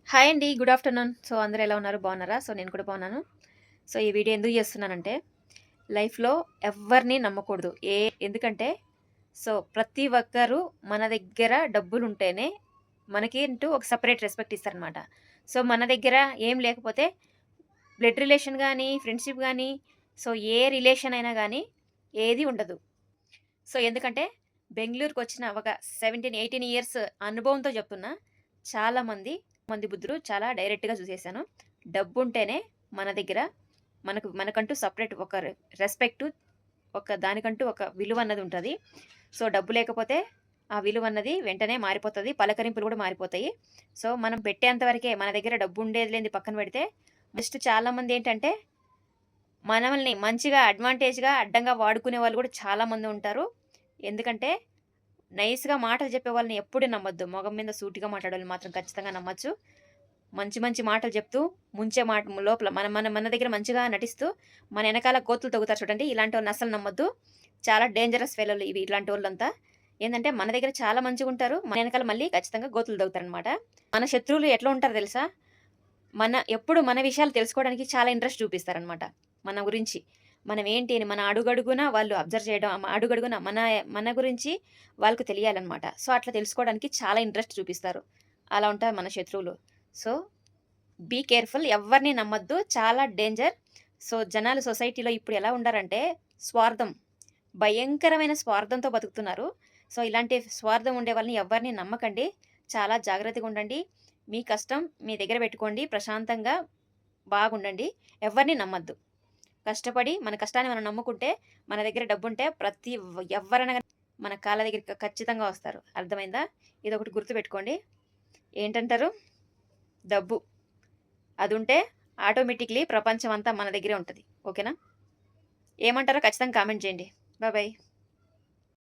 Hi అండి. Good afternoon. అందరూ ఎలా ఉన్నారు? బాగున్నారా? నేను కూడా బాగున్నాను. ఈ వీడియో ఎందుకు చేస్తున్నానంటే, లైఫ్‌లో ఎవ్వరిని నమ్మకూడదు. ఎందుకంటే ప్రతి ఒక్కరు మన దగ్గర డబ్బులుంటేనే మనకి అంటూ ఒక సెపరేట్ రెస్పెక్ట్ ఇస్తారనమాట. మన దగ్గర ఏం లేకపోతే బ్లడ్ రిలేషన్ గానీ, ఫ్రెండ్‌షిప్ గానీ, ఏ రిలేషన్ అయినా గానీ ఏది ఉండదు. ఎందుకంటే బెంగుళూరుకొచ్చిన ఒక 17, 18 ఇయర్స్ అనుభవంతో చెప్తున్నా. మంది బుద్ధులు చాలా డైరెక్ట్‌గా చూసేసాను. డబ్బుంటేనే మన దగ్గర మనకంటూ సెపరేట్ ఒక రెస్పెక్టు, ఒక దానికంటూ ఒక విలువన్నది ఉంటది. డబ్బు లేకపోతే ఆ విలువన్నది వెంటనే మారిపోతది. పలకరింపులు కూడా మారిపోతాయి. మనం పెట్టేంత వరకే మన దగ్గర డబ్బు ఉండేది లేనిది పక్కన పెడితే, నెక్స్ట్ చాలామందేంటంటే మనల్ని మంచిగా అడ్వాంటేజ్‌గా అడ్డంగా వాడుకునే వాళ్ళు కూడా చాలామంది ఉంటారు. ఎందుకంటే నైస్‌గా మాటలు చెప్పే వాళ్ళని ఎప్పుడు నమ్మొద్దు. మొగం మీద సూటిగా మాట్లాడేవాళ్ళని మాత్రం ఖచ్చితంగా నమ్మొచ్చు. మంచి మంచి మాటలు చెప్తూ, ముంచే లోపల మన మన మన దగ్గర మంచిగా నటిస్తూ, మన ఎనకాల గోతులు తవ్వుతారు చూడండి. ఇలాంటోళ్ళని అస్సలు నమ్మొద్దు. చాలా డేంజరస్ ఫెలోలు ఇలాంటోళ్ళంతా. ఏందంటే మన దగ్గర చాలా మంచిగుంటారు. మన ఎనకాల మళ్ళీ ఖచ్చితంగా గోతులు తవ్వుతారనమాట. మన శత్రువులు ఎట్లా ఉంటారో తెలుసా? ఎప్పుడు మన విషయాలు తెలుసుకోవడానికి చాలా ఇంట్రెస్ట్ చూపిస్తారనమాట. మన గురించి. మనం ఏంటి అని మన అడుగడుగునా వాళ్ళు అబ్జర్వ్ చేయడం, అడుగడుగునా మన మన గురించి వాళ్ళకి తెలియాలనమాట. అట్లా తెలుసుకోవడానికి చాలా ఇంట్రెస్ట్ చూపిస్తారు. అలా ఉంటారు మన శత్రువులు. So, be careful. ఎవ్వరిని నమ్మొద్దు. చాలా డేంజర్. జనాలు సొసైటీలో ఇప్పుడు ఎలా ఉండారంటే స్వార్థం. భయంకరమైన స్వార్థంతో బతుకుతున్నారు. ఇలాంటి స్వార్థం ఉండే వాళ్ళని ఎవ్వరిని నమ్మకండి. చాలా జాగ్రత్తగా ఉండండి. మీ కష్టం మీ దగ్గర పెట్టుకోండి. ప్రశాంతంగా బాగుండండి. ఎవ్వరిని నమ్మొద్దు. కష్టపడి మన కష్టాన్ని మనం నమ్ముకుంటే, మన దగ్గర డబ్బుంటే ఎవ్వరైనా గాని మన కాళ్ళ దగ్గరికి ఖచ్చితంగా వస్తారు. అర్థమైందా? ఇదొకటి గుర్తుపెట్టుకోండి. ఏంటంటారు? డబ్బు. అదుంటే ఆటోమేటిక్‌లీ ప్రపంచం అంతా మన దగ్గరే ఉంటది. ఓకేనా? ఏమంటారో ఖచ్చితంగా కామెంట్ చేయండి. బాయ్.